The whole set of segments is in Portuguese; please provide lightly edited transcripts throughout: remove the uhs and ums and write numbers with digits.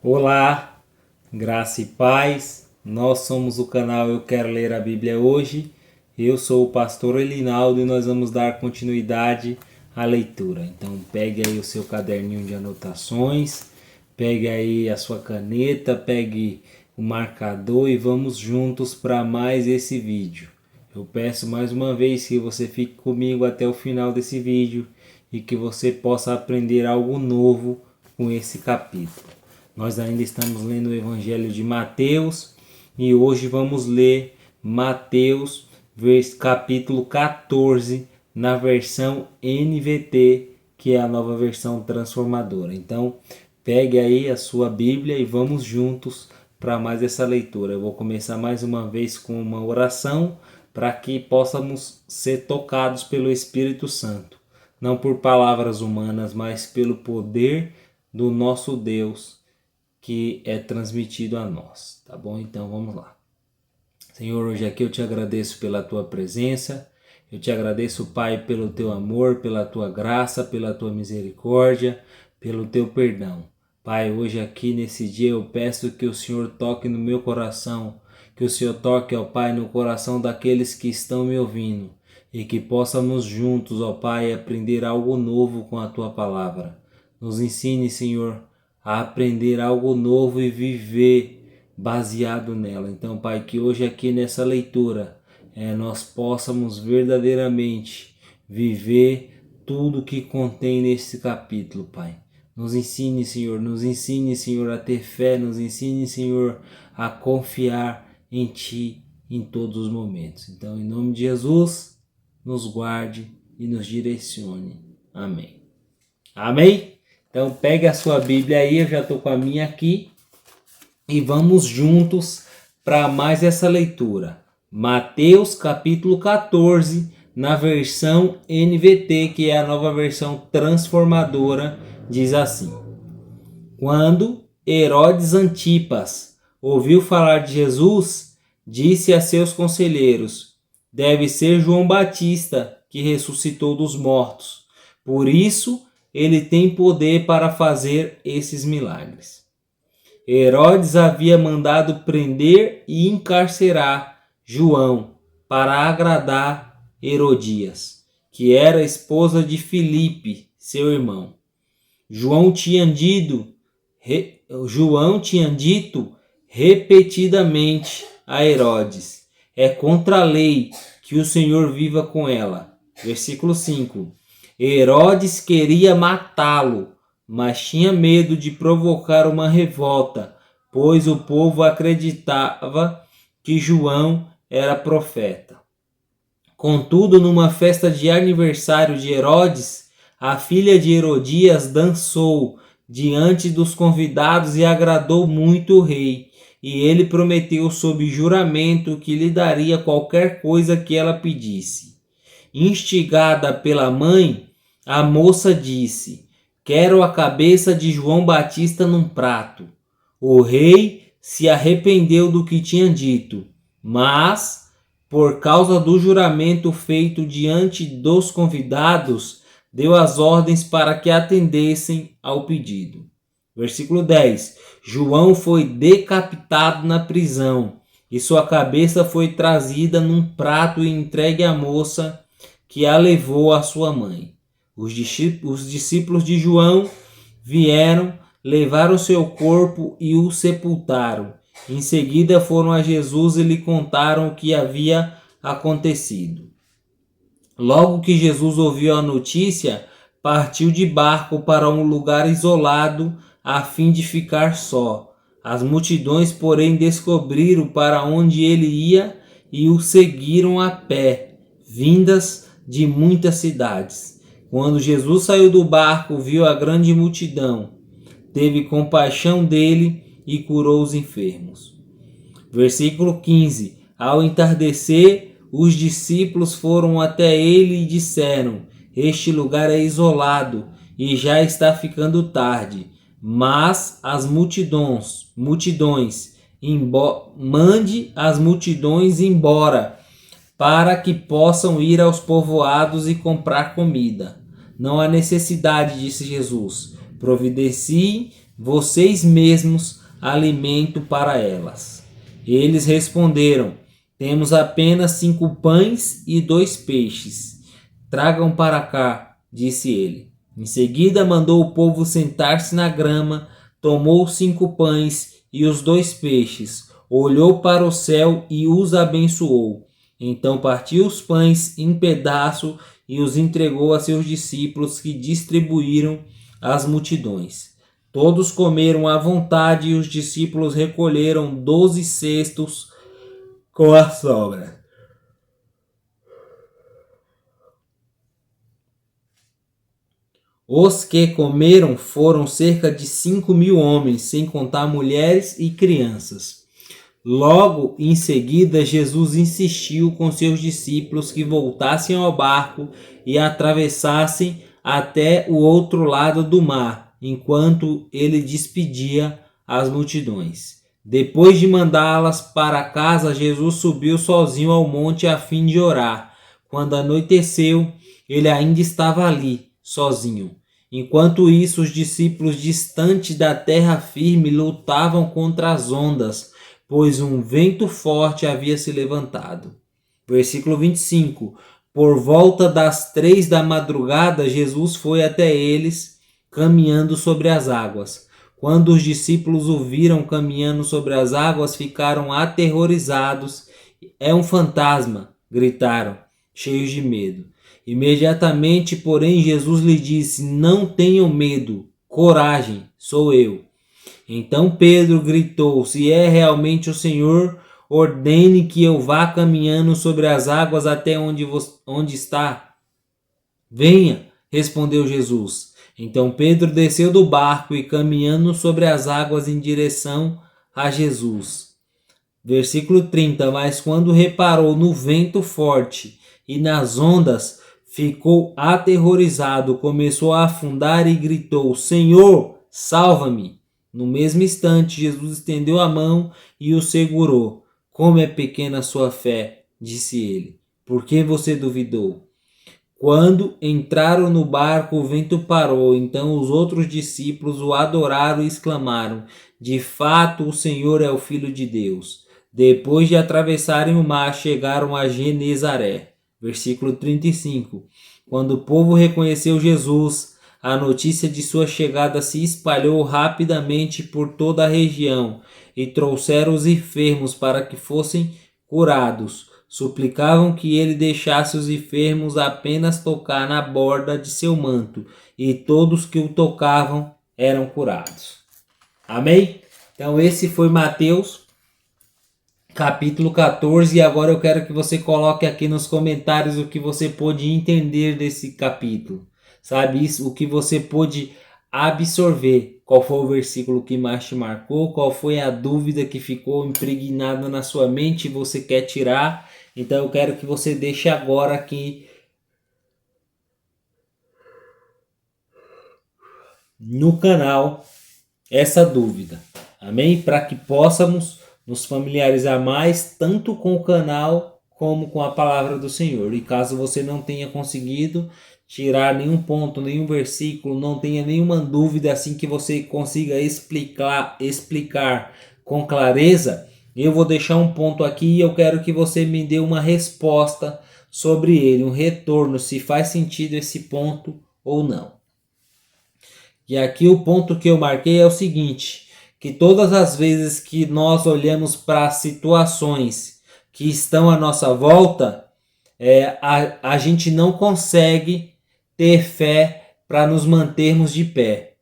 Olá, graça e paz. Nós somos o canal Eu Quero Ler a Bíblia Hoje. Eu sou o pastor Elinaldo e nós vamos dar continuidade à leitura. Então pegue aí o seu caderninho de anotações, pegue aí a sua caneta, pegue o marcador e vamos juntos para mais esse vídeo. Eu peço mais uma vez que você fique comigo até o final desse vídeo e que você possa aprender algo novo com esse capítulo. Nós ainda estamos lendo o Evangelho de Mateus e hoje vamos ler Mateus capítulo 14 na versão NVT, que é a nova versão transformadora. Então pegue aí a sua Bíblia e vamos juntos para mais essa leitura. Eu vou começar mais uma vez com uma oração para que possamos ser tocados pelo Espírito Santo, não por palavras humanas, mas pelo poder do nosso Deus que é transmitido a nós, tá bom? Então vamos lá. Senhor, hoje aqui eu te agradeço pela tua presença, eu te agradeço, Pai, pelo teu amor, pela tua graça, pela tua misericórdia, pelo teu perdão. Pai, hoje aqui nesse dia eu peço que o Senhor toque no meu coração, que o Senhor toque, ó Pai, no coração daqueles que estão me ouvindo e que possamos juntos, ó Pai, aprender algo novo com a tua palavra. Nos ensine, Senhor, a aprender algo novo e viver baseado nela. Então, Pai, que hoje aqui nessa leitura nós possamos verdadeiramente viver tudo que contém nesse capítulo, Pai. Nos ensine, Senhor, a ter fé, nos ensine, Senhor, a confiar em Ti em todos os momentos. Então, em nome de Jesus, nos guarde e nos direcione. Amém. Amém? Então pegue a sua Bíblia aí, eu já estou com a minha aqui e vamos juntos para mais essa leitura. Mateus capítulo 14 na versão NVT, que é a nova versão transformadora, diz assim: Quando Herodes Antipas ouviu falar de Jesus, disse a seus conselheiros: deve ser João Batista que ressuscitou dos mortos. Por isso ele tem poder para fazer esses milagres. Herodes havia mandado prender e encarcerar João para agradar Herodias, que era esposa de Filipe, seu irmão. João tinha dito repetidamente a Herodes: é contra a lei que o Senhor viva com ela. Versículo 5. Herodes queria matá-lo, mas tinha medo de provocar uma revolta, pois o povo acreditava que João era profeta. Contudo, numa festa de aniversário de Herodes, a filha de Herodias dançou diante dos convidados e agradou muito o rei, e ele prometeu sob juramento que lhe daria qualquer coisa que ela pedisse. Instigada pela mãe, a moça disse: quero a cabeça de João Batista num prato. O rei se arrependeu do que tinha dito, mas, por causa do juramento feito diante dos convidados, deu as ordens para que atendessem ao pedido. Versículo 10. João foi decapitado na prisão, e sua cabeça foi trazida num prato e entregue à moça que a levou à sua mãe. Os discípulos de João vieram, levaram seu corpo e o sepultaram. Em seguida foram a Jesus e lhe contaram o que havia acontecido. Logo que Jesus ouviu a notícia, partiu de barco para um lugar isolado a fim de ficar só. As multidões, porém, descobriram para onde ele ia e o seguiram a pé, vindas de muitas cidades. Quando Jesus saiu do barco, viu a grande multidão, teve compaixão dele e curou os enfermos. Versículo 15. Ao entardecer, os discípulos foram até ele e disseram: este lugar é isolado e já está ficando tarde, mas as multidões, mande as multidões embora, para que possam ir aos povoados e comprar comida. Não há necessidade, disse Jesus. Providenciem vocês mesmos alimento para elas. Eles responderam: temos apenas 5 pães e 2 peixes. Tragam para cá, disse ele. Em seguida mandou o povo sentar-se na grama, tomou os 5 pães e os 2 peixes, olhou para o céu e os abençoou. Então partiu os pães em pedaço e os entregou a seus discípulos, que distribuíram às multidões. Todos comeram à vontade e os discípulos recolheram 12 cestos com a sobra. Os que comeram foram cerca de 5.000 homens, sem contar mulheres e crianças. Logo em seguida, Jesus insistiu com seus discípulos que voltassem ao barco e atravessassem até o outro lado do mar, enquanto ele despedia as multidões. Depois de mandá-las para casa, Jesus subiu sozinho ao monte a fim de orar. Quando anoiteceu, ele ainda estava ali, sozinho. Enquanto isso, os discípulos, distantes da terra firme, lutavam contra as ondas, pois um vento forte havia se levantado. Versículo 25. Por volta das 3 da madrugada, Jesus foi até eles, caminhando sobre as águas. Quando os discípulos o viram caminhando sobre as águas, ficaram aterrorizados. É um fantasma, gritaram, cheios de medo. Imediatamente, porém, Jesus lhe disse: não tenham medo, coragem, sou eu. Então Pedro gritou: se é realmente o Senhor, ordene que eu vá caminhando sobre as águas até onde está. Venha, respondeu Jesus. Então Pedro desceu do barco e, caminhando sobre as águas em direção a Jesus. Versículo 30. Mas quando reparou no vento forte e nas ondas, ficou aterrorizado, começou a afundar e gritou: Senhor, salva-me! No mesmo instante, Jesus estendeu a mão e o segurou. Como é pequena a sua fé, disse ele. Por que você duvidou? Quando entraram no barco, o vento parou. Então os outros discípulos o adoraram e exclamaram: de fato, o Senhor é o Filho de Deus. Depois de atravessarem o mar, chegaram a Genezaré. Versículo 35. Quando o povo reconheceu Jesus, a notícia de sua chegada se espalhou rapidamente por toda a região e trouxeram os enfermos para que fossem curados. Suplicavam que ele deixasse os enfermos apenas tocar na borda de seu manto, e todos que o tocavam eram curados. Amém? Então esse foi Mateus capítulo 14, e agora eu quero que você coloque aqui nos comentários o que você pôde entender desse capítulo. Sabe isso? O que você pôde absorver. Qual foi o versículo que mais te marcou? Qual foi a dúvida que ficou impregnada na sua mente e você quer tirar? Então eu quero que você deixe agora aqui no canal essa dúvida. Amém? Para que possamos nos familiarizar mais tanto com o canal como com a palavra do Senhor. E caso você não tenha conseguido tirar nenhum ponto, nenhum versículo, não tenha nenhuma dúvida assim que você consiga explicar com clareza, eu vou deixar um ponto aqui e eu quero que você me dê uma resposta sobre ele, um retorno, se faz sentido esse ponto ou não. E aqui o ponto que eu marquei é o seguinte: que todas as vezes que nós olhamos para situações que estão à nossa volta, a gente não consegue ter fé para nos mantermos de pé.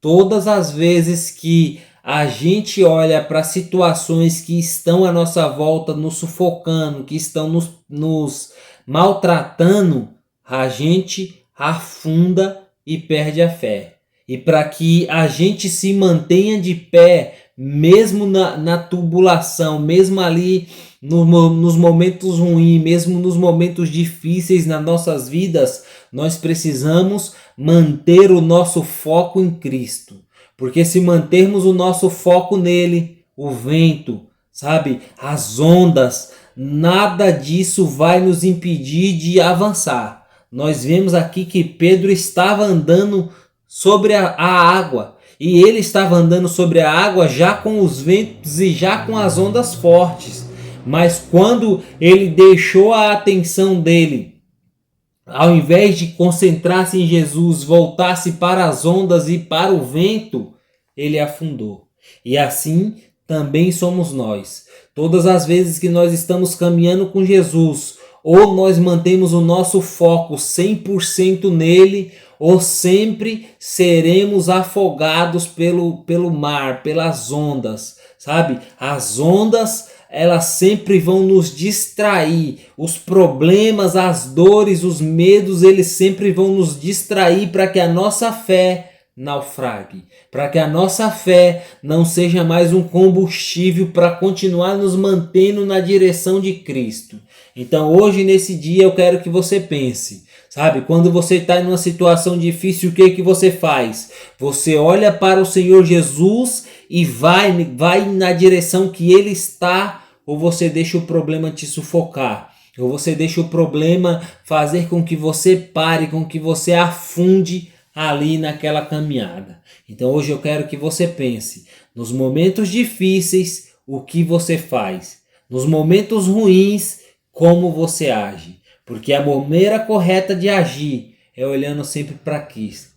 Todas as vezes que a gente olha para situações que estão à nossa volta, nos sufocando, que estão nos maltratando, a gente afunda e perde a fé. E para que a gente se mantenha de pé, mesmo na tubulação, mesmo ali nos momentos ruins, mesmo nos momentos difíceis nas nossas vidas, nós precisamos manter o nosso foco em Cristo. Porque se mantermos o nosso foco nele, o vento, sabe, as ondas, nada disso vai nos impedir de avançar. Nós vemos aqui que Pedro estava andando sobre a água. E ele estava andando sobre a água já com os ventos e já com as ondas fortes. Mas quando ele deixou a atenção dele, ao invés de concentrar-se em Jesus, voltasse para as ondas e para o vento, ele afundou. E assim também somos nós. Todas as vezes que nós estamos caminhando com Jesus, ou nós mantemos o nosso foco 100% nele, ou sempre seremos afogados pelo mar, pelas ondas, sabe? As ondas, elas sempre vão nos distrair. Os problemas, as dores, os medos, eles sempre vão nos distrair para que a nossa fé naufrague, para que a nossa fé não seja mais um combustível para continuar nos mantendo na direção de Cristo. Então hoje, nesse dia, eu quero que você pense, sabe? Quando você está em uma situação difícil, o que você faz? Você olha para o Senhor Jesus e vai na direção que Ele está, ou você deixa o problema te sufocar? Ou você deixa o problema fazer com que você pare, com que você afunde ali naquela caminhada? Então hoje eu quero que você pense, nos momentos difíceis, o que você faz? Nos momentos ruins, como você age? Porque a maneira correta de agir é olhando sempre para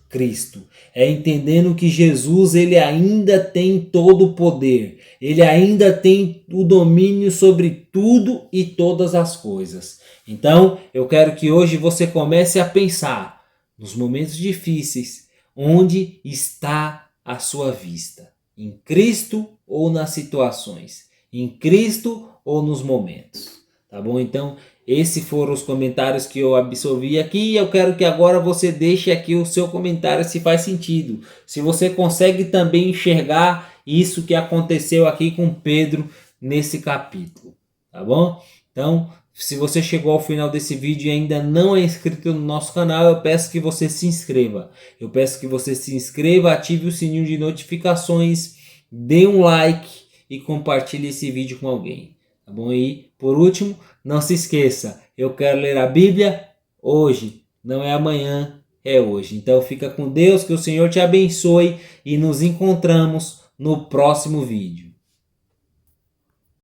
Cristo, é entendendo que Jesus, ele ainda tem todo o poder, ele ainda tem o domínio sobre tudo e todas as coisas. Então eu quero que hoje você comece a pensar nos momentos difíceis, onde está a sua vista? Em Cristo ou nas situações? Em Cristo ou nos momentos? Tá bom? Então, esses foram os comentários que eu absorvi aqui, e eu quero que agora você deixe aqui o seu comentário se faz sentido. Se você consegue também enxergar isso que aconteceu aqui com Pedro nesse capítulo. Tá bom? Então, se você chegou ao final desse vídeo e ainda não é inscrito no nosso canal, eu peço que você se inscreva. Eu peço que você se inscreva, ative o sininho de notificações, dê um like e compartilhe esse vídeo com alguém. Tá bom? E, por último, não se esqueça, eu quero ler a Bíblia hoje, não é amanhã, é hoje. Então fica com Deus, que o Senhor te abençoe e nos encontramos no próximo vídeo.